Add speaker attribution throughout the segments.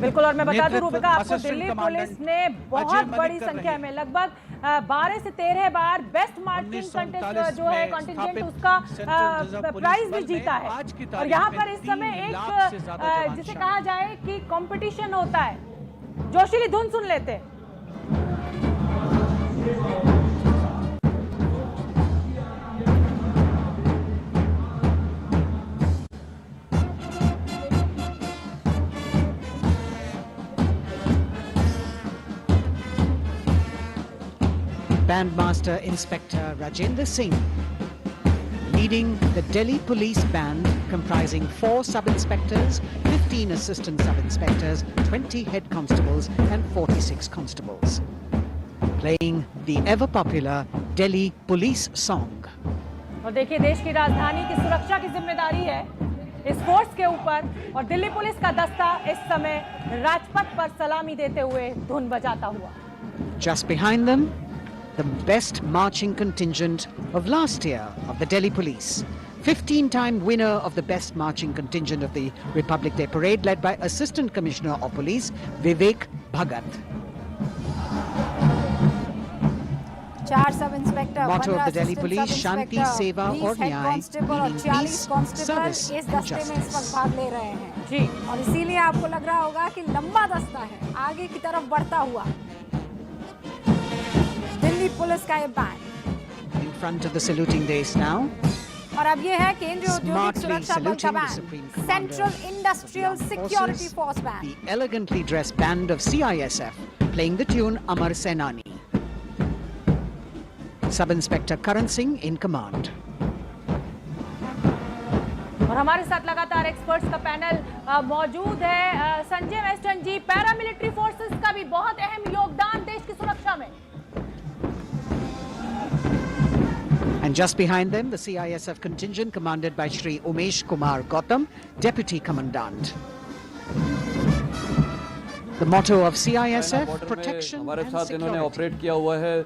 Speaker 1: बिल्कुल, और मैं बता दूं रूबिका आपको, दिल्ली पुलिस ने बहुत बड़ी संख्या में लगभग 12 से 13 बार बेस्ट मार्चिंग कंटेस्ट जो है कंटिजेंट उसका प्राइज भी जीता है। और यहाँ पर इस समय एक जिसे कहा जाए कि कंपटीशन होता है। जोशीली धुन सुन लेते हैं।
Speaker 2: Bandmaster Inspector Rajendra Singh leading the Delhi Police Band comprising 4 sub-inspectors, 15 assistant sub-inspectors, 20 head constables and 46 constables, playing the ever-popular Delhi Police song.
Speaker 1: और देखिए, देश की राजधानी की सुरक्षा की जिम्मेदारी है इस फोर्स के ऊपर, और दिल्ली पुलिस का दस्ता इस समय राजपथ पर सलामी देते हुए धुन बजाता हुआ।
Speaker 2: Just behind them, the best marching contingent of last year of the Delhi Police. 15-time winner of the best marching contingent of the Republic Day Parade, led by Assistant Commissioner of Police Vivek Bhagat.
Speaker 3: 4 sub inspector,
Speaker 2: Motto of the Delhi Police, Shanti, Seva और न्याय,
Speaker 3: और 40 constable इस दस्ते में इस वक्त भाग ले रहे हैं जी। और इसीलिए आपको लग रहा होगा कि लंबा दस्ता है आगे की तरफ बढ़ता हुआ दिल्ली पुलिस का ये band.
Speaker 2: In front of the saluting dais now.
Speaker 3: और अब ये है केंद्रीय औद्योगिक सुरक्षा बल का band, central industrial security force band.
Speaker 2: The elegantly dressed band of CISF playing the tune Amar Senani. Sub-Inspector Karan Singh in command.
Speaker 1: और हमारे साथ लगातार एक्सपर्ट्स का पैनल मौजूद है। संजय वेस्टर्न जी, पैरामिलिट्री फोर्सेस का भी बहुत अहम योगदान देश की सुरक्षा में।
Speaker 2: And just behind them, the CISF contingent commanded by Shri Umesh Kumar Gautam, Deputy Commandant. The motto of CISF, protection
Speaker 4: हमारे
Speaker 2: and
Speaker 4: साथ इन्होंने
Speaker 2: security.
Speaker 4: ऑपरेट किया हुआ है।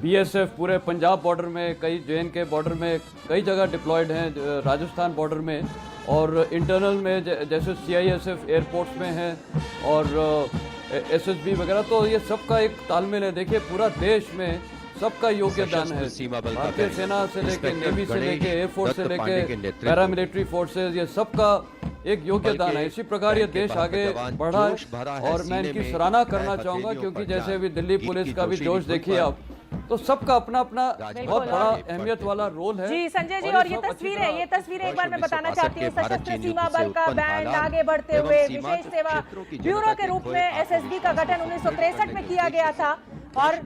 Speaker 4: BSF पूरे पंजाब बॉर्डर में, कई JNK बॉर्डर में, कई जगह डिप्लॉयड हैं, राजस्थान बॉर्डर में, और इंटरनल में जैसे CISF एयरपोर्ट्स में है और SSB वगैरह। तो ये सबका एक तालमेल है। देखिए, पूरा देश में सबका योगदान है। भारतीय सेना से लेके, नेवी से लेके, एयरफोर्स से लेके, पैरामिलिट्री फोर्सेस, ये सबका एक योगदान है। इसी प्रकार ये देश आगे बढ़ा है और मैं इनकी सराहना करना चाहूंगा, क्योंकि जैसे अभी दिल्ली पुलिस का भी जोश देखिए आप, तो सबका अपना अपना बहुत बड़ा अहमियत वाला रोल है
Speaker 1: जी। संजय जी, और ये तस्वीरें एक बार मैं बताना चाहती हूँ। सशस्त्र सीमा बल का बैंड आगे बढ़ते हुए विशेष सेवा ब्यूरो के रूप में SSB का गठन 1963 में किया गया था, और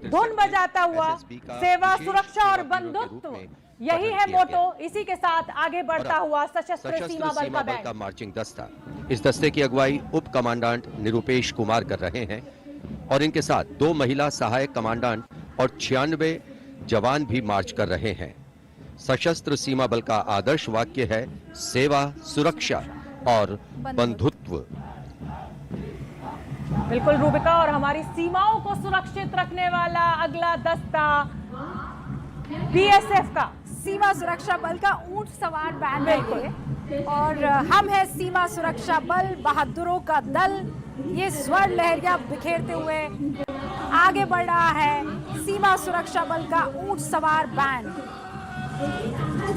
Speaker 1: धुन बजाता हुआ सेवा, सुरक्षा और बंधुत्व, यही है मोटो। इसी के साथ आगे बढ़ता हुआ सशस्त्र सीमा बल का बैंड।
Speaker 5: मार्चिंग दस्ता, इस दस्ते की अगुवाई उप कमांडेंट निरुपेश कुमार कर रहे हैं, और इनके साथ 2 महिला सहायक कमांडेंट और 96 जवान भी मार्च कर रहे हैं। सशस्त्र सीमा बल का आदर्श वाक्य है सेवा, सुरक्षा और बंधुत्व।
Speaker 1: बिल्कुल रूबिका, और हमारी सीमाओं को सुरक्षित रखने वाला अगला दस्ता BSF का
Speaker 3: सीमा सुरक्षा बल का ऊंट सवार बैंड है ये। और हम है सीमा सुरक्षा बल, बहादुरों का दल। ये स्वर लहरिया बिखेरते हुए आगे बढ़ रहा है सीमा सुरक्षा बल का ऊंट सवार बैंड।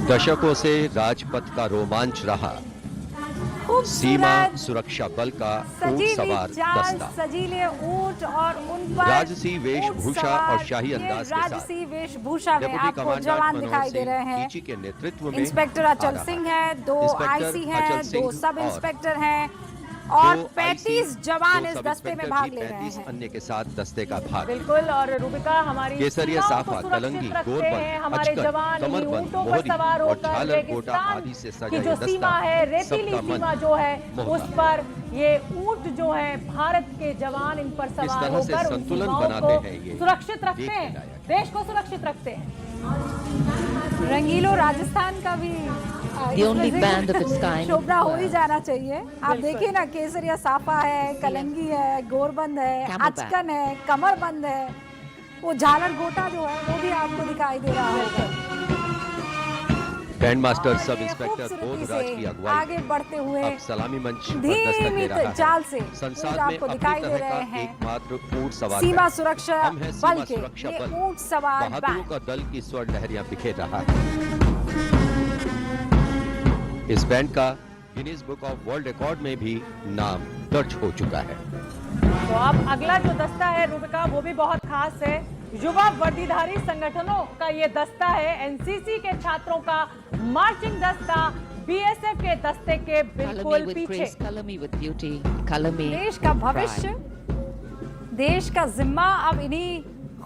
Speaker 5: दशकों से राजपथ का रोमांच रहा सीमा सुरक्षा बल का ऊंट सवार दस्ता।
Speaker 3: सजीले ऊंट और उन पर
Speaker 5: राजसी वेशभूषा और शाही अंदाज के साथ
Speaker 3: राजसी वेशभूषा में आपको जवान दिखाई दे रहे हैं।
Speaker 5: के नेतृत्व में
Speaker 3: इंस्पेक्टर अचल सिंह है, 2 IC हैं, 2 सब इंस्पेक्टर हैं और 35 जवान इस दस्ते में भाग ले रहे हैं।
Speaker 5: अन्य के साथ दस्ते का भाग।
Speaker 1: बिल्कुल, और रूबिका, हमारी
Speaker 5: केसरिया, साफा, कलंगी, गोरबंद,
Speaker 1: हमारे जवान ऊंटों पर सवार होकर रेगिस्तान की जो सीमा है, रेतीली सीमा जो है, उस पर ये ऊंट जो है, भारत के जवान इन पर सवार होकर उन सीमाओं को सुरक्षित रखते हैं, देश को सुरक्षित रखते हैं।
Speaker 3: रंगीलो राजस्थान का भी शोभा हो ही जाना चाहिए। आप देखिए ना, केसरिया साफा है, कलंगी है, गोरबंद है, अचकन है, कमरबंद है, वो झालर गोटा जो है वो भी आपको दिखाई दे रहा है।
Speaker 5: बैंड मास्टर सब
Speaker 3: ये
Speaker 5: इंस्पेक्टर
Speaker 3: खूबसूरती
Speaker 5: बोधराज की
Speaker 3: से
Speaker 5: अगुवाई
Speaker 3: आगे बढ़ते हुए
Speaker 5: अब सलामी मंच पर दस्तक दे
Speaker 3: धीमी
Speaker 5: रहा
Speaker 3: चाल
Speaker 5: है।
Speaker 3: से
Speaker 5: संसार
Speaker 3: ऊंट
Speaker 5: में
Speaker 3: आपको
Speaker 5: अपनी
Speaker 3: दिखाई दे
Speaker 5: तरह
Speaker 3: रहे
Speaker 5: का
Speaker 3: हैं।
Speaker 5: एकमात्र ऊंट सवार
Speaker 3: सीमा
Speaker 5: बैंड।
Speaker 3: सुरक्षा
Speaker 5: हम हैं सीमा
Speaker 3: बल के
Speaker 5: सुरक्षा
Speaker 3: ये
Speaker 5: बल।
Speaker 3: ऊंट सवार
Speaker 5: बहादुरों
Speaker 3: बैंड
Speaker 5: का दल की स्वर्ण लहरियां बिखेर रहा है। इस बैंड का Guinness book of world record में भी नाम दर्ज हो चुका है।
Speaker 1: तो अब अगला जो दस्ता है रूबिका, वो भी बहुत खास है। युवा वर्दीधारी संगठनों का ये दस्ता है, एनसीसी के छात्रों का मार्चिंग दस्ता, बीएसएफ के दस्ते के बिल्कुल पीछे।
Speaker 3: देश का भविष्य, देश का जिम्मा अब इन्हीं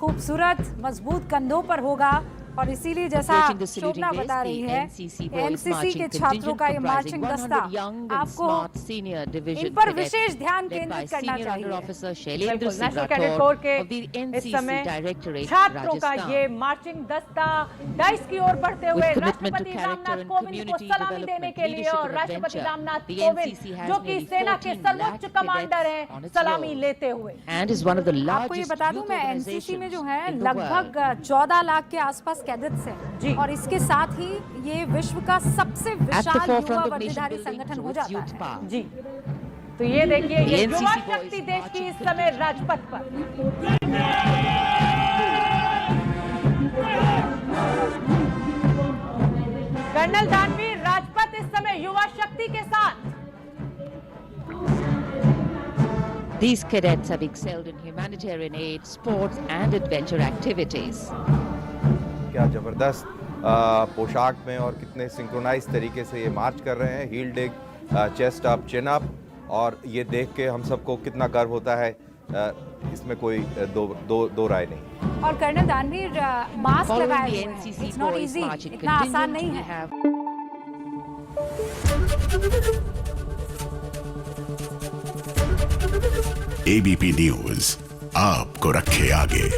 Speaker 3: खूबसूरत मजबूत कंधों पर होगा और इसीलिए जैसा शोभना बता रही है, एनसीसी के छात्रों का ये मार्चिंग दस्ता आपको इन पर विशेष ध्यान केंद्रित करना चाहिए।
Speaker 1: बिल्कुल, नेशनल कैडेट कोर के इस समय छात्रों का ये मार्चिंग दस्ता डाइस की ओर बढ़ते हुए राष्ट्रपति रामनाथ कोविंद को सलामी देने के लिए, और राष्ट्रपति रामनाथ कोविंद जो कि सेना के सर्वोच्च कमांडर हैं, सलामी लेते हुए।
Speaker 3: आपको ये बता दूं, मैं एनसीसी में जो है लगभग 14 लाख के आसपास कैडेट्स हैं और इसके साथ ही ये विश्व का सबसे विशाल युवा वर्दीधारी संगठन हो जाता है।
Speaker 1: जी, तो ये देखिए, ये युवा शक्ति देश की इस समय राजपथ पर। कर्नल दानवीर राजपथ इस समय युवा शक्ति के साथ।
Speaker 6: These cadets have excelled in humanitarian aid, sports and adventure activities.
Speaker 7: क्या जबरदस्त पोशाक में और कितने सिंक्रोनाइज तरीके से ये मार्च कर रहे हैं। हील डिग, चेस्ट अप, चिन अप, और ये देख के हम सबको कितना गर्व होता है, इसमें कोई दो राय नहीं।
Speaker 3: और कर्नल दानवीर मास्क लगाए हुए हैं, इट्स नॉट इजी, इतना आसान नहीं है।
Speaker 8: एबीपी न्यूज आपको रखे आगे।